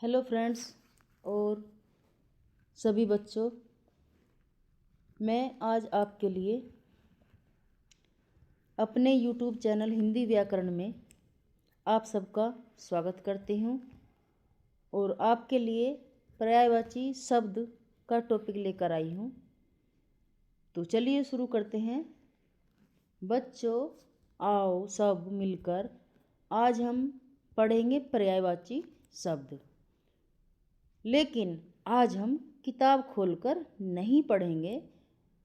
Hello friends और सभी बच्चों, मैं आज आपके लिए अपने यूट्यूब चैनल हिंदी व्याकरण में आप सबका स्वागत करती हूँ और आपके लिए पर्यायवाची शब्द का टॉपिक लेकर आई हूँ। तो चलिए शुरू करते हैं। बच्चों, आओ सब मिलकर आज हम पढ़ेंगे पर्यायवाची शब्द। लेकिन आज हम किताब खोलकर नहीं पढ़ेंगे।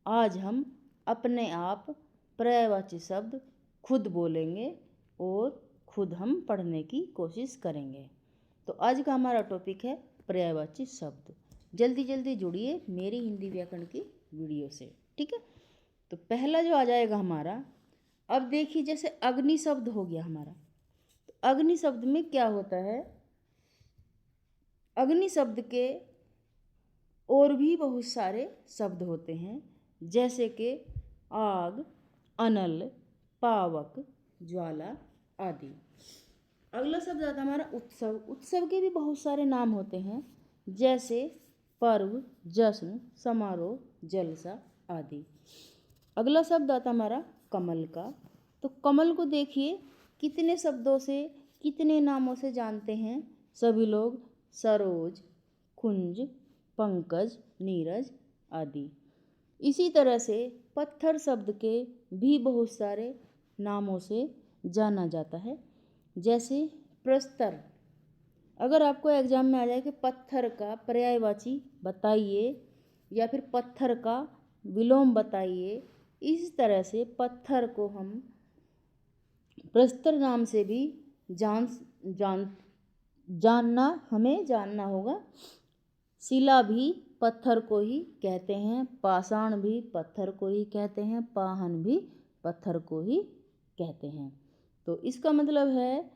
आज हम अपने आप पर्यायवाची शब्द खुद बोलेंगे और खुद हम पढ़ने की कोशिश करेंगे। तो आज का हमारा टॉपिक है पर्यायवाची शब्द। जल्दी जल्दी जुड़िए मेरी हिंदी व्याकरण की वीडियो से, ठीक है। तो पहला जो आ जाएगा हमारा, अब देखिए जैसे अग्नि शब्द हो गया हमारा। तो अग्नि शब्द में क्या होता है, अग्नि शब्द के और भी बहुत सारे शब्द होते हैं, जैसे कि आग, अनल, पावक, ज्वाला आदि। अगला शब्द आता है हमारा उत्सव। उत्सव के भी बहुत सारे नाम होते हैं, जैसे पर्व, जश्न, समारोह, जलसा आदि। अगला शब्द आता हमारा कमल का। तो कमल को देखिए कितने शब्दों से, कितने नामों से जानते हैं सभी लोग। सरोज, कुंज, पंकज, नीरज आदि। इसी तरह से पत्थर शब्द के भी बहुत सारे नामों से जाना जाता है, जैसे प्रस्तर। अगर आपको एग्जाम में आ जाए कि पत्थर का पर्यायवाची बताइए या फिर पत्थर का विलोम बताइए, इस तरह से पत्थर को हम प्रस्तर नाम से भी हमें जानना होगा। शिला भी पत्थर को ही कहते हैं, पाषाण भी पत्थर को ही कहते हैं, पाहन भी पत्थर को ही कहते हैं। तो इसका मतलब है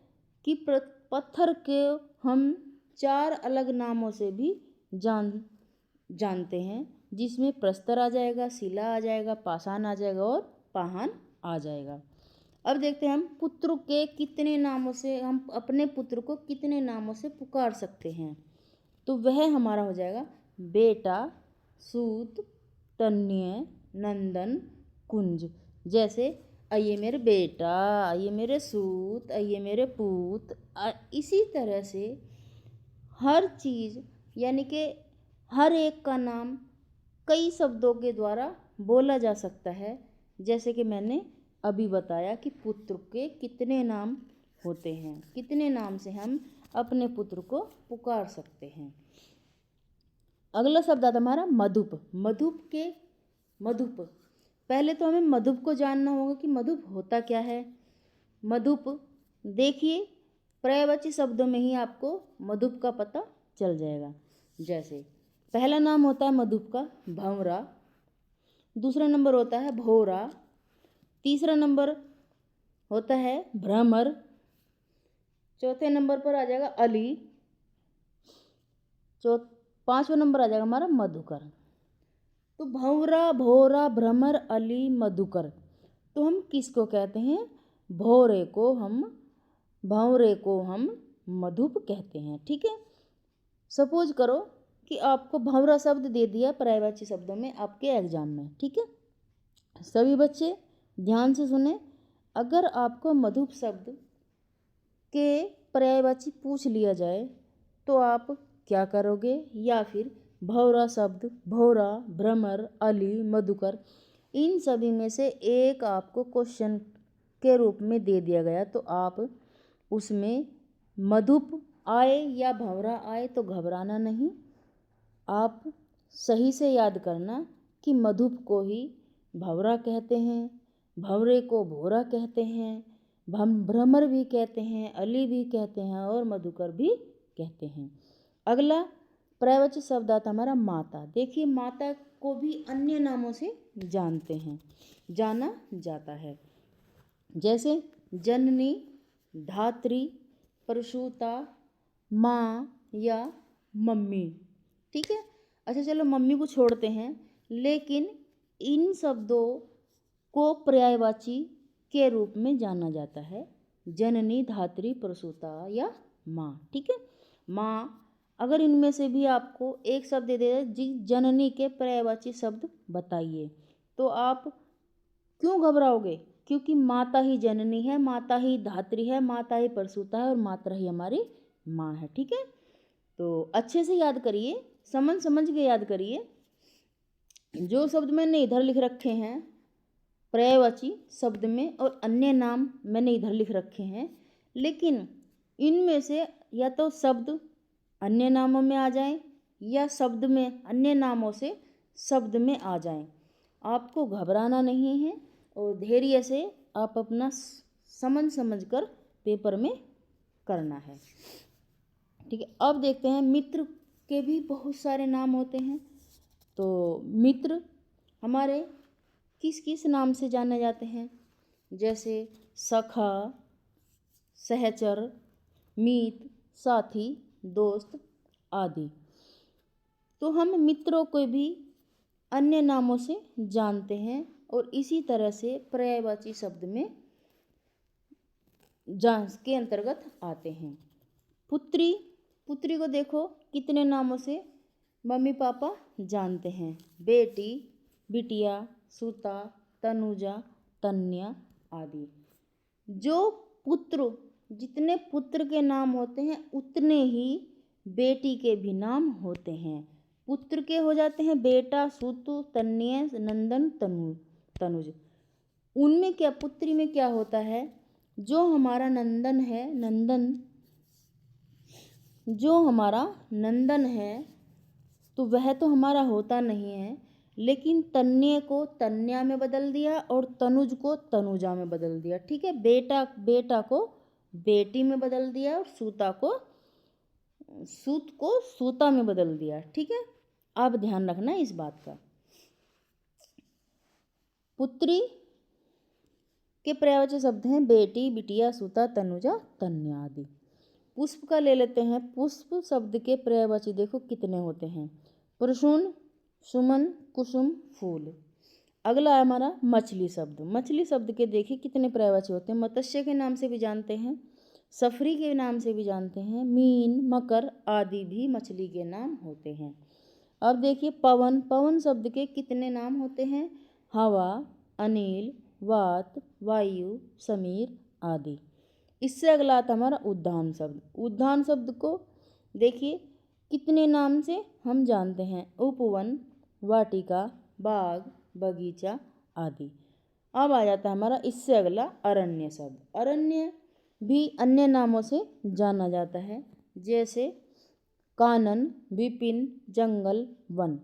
कि पत्थर के हम 4 अलग नामों से भी जानते हैं, जिसमें प्रस्तर आ जाएगा, शिला आ जाएगा, पाषाण आ जाएगा और पाहन आ जाएगा। अब देखते हैं हम पुत्र के कितने नामों से, हम अपने पुत्र को कितने नामों से पुकार सकते हैं। तो वह हमारा हो जाएगा बेटा, सूत, तन्य, नंदन, कुंज। जैसे आइए मेरे बेटा, आइए मेरे सूत, आइए मेरे पूत। इसी तरह से हर चीज़, यानी कि हर एक का नाम कई शब्दों के द्वारा बोला जा सकता है। जैसे कि मैंने अभी बताया कि पुत्र के कितने नाम होते हैं, कितने नाम से हम अपने पुत्र को पुकार सकते हैं। अगला शब्द आता हमारा मधुप। मधुप पहले तो हमें मधुप को जानना होगा कि मधुप होता क्या है। मधुप देखिए पर्यायवाची शब्दों में ही आपको मधुप का पता चल जाएगा। जैसे पहला नाम होता है मधुप का भंवरा, दूसरा नंबर होता है भोरा, तीसरा नंबर होता है भ्रमर, चौथे नंबर पर आ जाएगा अली, पांचवा नंबर आ जाएगा हमारा मधुकर। तो भंवरा, भोरा, भ्रमर, अली, मधुकर। तो हम किसको कहते हैं? भंवरे को हम मधुप कहते हैं, ठीक है। सपोज करो कि आपको भंवरा शब्द दे दिया पर्यायवाची शब्दों में आपके एग्जाम में, ठीक है। सभी बच्चे ध्यान से सुने। अगर आपको मधुप शब्द के पर्यायवाची पूछ लिया जाए तो आप क्या करोगे? या फिर भंवरा शब्द, भोरा, भ्रमर, अली, मधुकर, इन सभी में से एक आपको क्वेश्चन के रूप में दे दिया गया, तो आप उसमें मधुप आए या भंवरा आए तो घबराना नहीं। आप सही से याद करना कि मधुप को ही भंवरा कहते हैं, भंवरे को भोरा कहते हैं, भ्रमर भी कहते हैं, अली भी कहते हैं और मधुकर भी कहते हैं। अगला पर्यायवाची शब्द आता हमारा माता। देखिए माता को भी अन्य नामों से जाना जाता है, जैसे जननी, धात्री, प्रसूता, माँ या मम्मी, ठीक है। अच्छा चलो मम्मी को छोड़ते हैं, लेकिन इन शब्दों को पर्यायवाची के रूप में जाना जाता है, जननी, धात्री, प्रसूता या माँ, ठीक है। माँ अगर इनमें से भी आपको एक शब्द दे दे जी जननी के पर्यायवाची शब्द बताइए, तो आप क्यों घबराओगे? क्योंकि माता ही जननी है, माता ही धात्री है, माता ही प्रसूता है और माता ही हमारी माँ है। ठीक है, तो अच्छे से याद करिए, समझ समझ के याद करिए। जो शब्द मैंने इधर लिख रखे हैं पर्यायवाची शब्द में और अन्य नाम मैंने इधर लिख रखे हैं, लेकिन इनमें से या तो शब्द अन्य नामों में आ जाएं या शब्द में अन्य नामों से शब्द में आ जाएं। आपको घबराना नहीं है और धैर्य से आप अपना समझ समझ कर पेपर में करना है। ठीक है, अब देखते हैं मित्र के भी बहुत सारे नाम होते हैं। तो मित्र हमारे किस किस नाम से जाने जाते हैं? जैसे सखा, सहचर, मित्र, साथी, दोस्त आदि। तो हम मित्रों को भी अन्य नामों से जानते हैं और इसी तरह से पर्यायवाची शब्द में जांच के अंतर्गत आते हैं। पुत्री, पुत्री को देखो कितने नामों से मम्मी पापा जानते हैं। बेटी, बिटिया, सुता, तनुजा, तन्या आदि। जो पुत्र, जितने पुत्र के नाम होते हैं उतने ही बेटी के भी नाम होते हैं। पुत्र के हो जाते हैं बेटा, सुतु, तन्य, नंदन, तनुज। उनमें क्या, पुत्री में क्या होता है? जो हमारा नंदन है, जो हमारा नंदन है तो वह तो हमारा होता नहीं है, लेकिन तन्य को तन्या में बदल दिया और तनुज को तनुजा में बदल दिया। ठीक है, बेटा को बेटी में बदल दिया और सूत को सूता में बदल दिया। ठीक है, आप ध्यान रखना इस बात का। पुत्री के पर्यायवाची शब्द हैं बेटी, बिटिया, सुता, तनुजा, तन्या आदि। पुष्प का ले लेते हैं। पुष्प शब्द के पर्यायवाची देखो कितने होते हैं। प्रसून, सुमन, कुसुम, फूल। अगला है हमारा मछली शब्द। मछली शब्द के देखिए कितने पर्यायवाची होते हैं। मत्स्य के नाम से भी जानते हैं, सफरी के नाम से भी जानते हैं, मीन, मकर आदि भी मछली के नाम होते हैं। अब देखिए पवन, पवन शब्द के कितने नाम होते हैं? हवा, अनिल, वात, वायु, समीर आदि। इससे अगला आता हमारा उद्यान शब्द। उद्यान शब्द को देखिए कितने नाम से हम जानते हैं। उपवन, वाटिका, बाग, बगीचा आदि। अब आ जाता है हमारा इससे अगला अरण्य शब्द। अरण्य भी अन्य नामों से जाना जाता है, जैसे कानन, विपिन, जंगल, वन।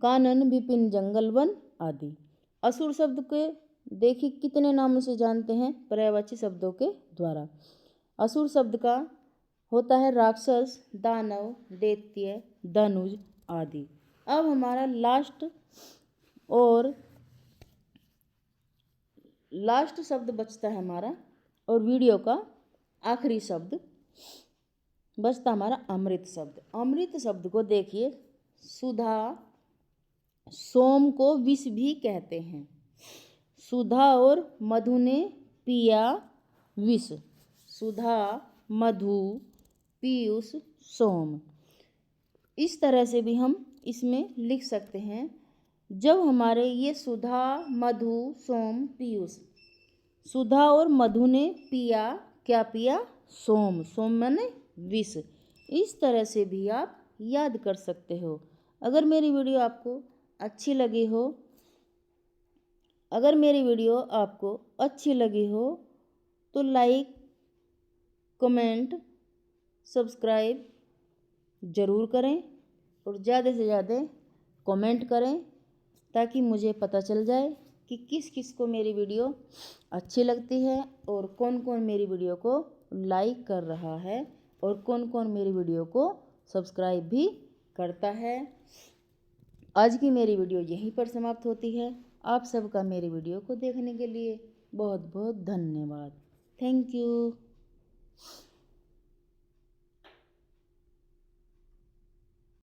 कानन, विपिन, जंगल, वन आदि। असुर शब्द के देखिए कितने नामों से जानते हैं पर्यायवाची शब्दों के द्वारा। असुर शब्द का होता है राक्षस, दानव, दैत्य, धनुज आदि। अब हमारा लास्ट शब्द बचता है हमारा, और वीडियो का आखिरी शब्द बचता हमारा अमृत शब्द। अमृत शब्द को देखिए सुधा, सोम को विष भी कहते हैं। सुधा और मधु ने पिया विष। सुधा, मधु, पीयूष, सोम। इस तरह से भी हम इसमें लिख सकते हैं। जब हमारे ये सुधा, मधु, सोम, पीयूष, सुधा और मधु ने पिया, क्या पिया? सोम। सोम माने विष। इस तरह से भी आप याद कर सकते हो। अगर मेरी वीडियो आपको अच्छी लगी हो तो लाइक, कमेंट, सब्सक्राइब ज़रूर करें और ज़्यादा से ज़्यादा कमेंट करें, ताकि मुझे पता चल जाए कि किस किस को मेरी वीडियो अच्छी लगती है और कौन कौन मेरी वीडियो को लाइक कर रहा है और कौन कौन मेरी वीडियो को सब्सक्राइब भी करता है। आज की मेरी वीडियो यहीं पर समाप्त होती है। आप सबका मेरी वीडियो को देखने के लिए बहुत बहुत धन्यवाद। Thank you.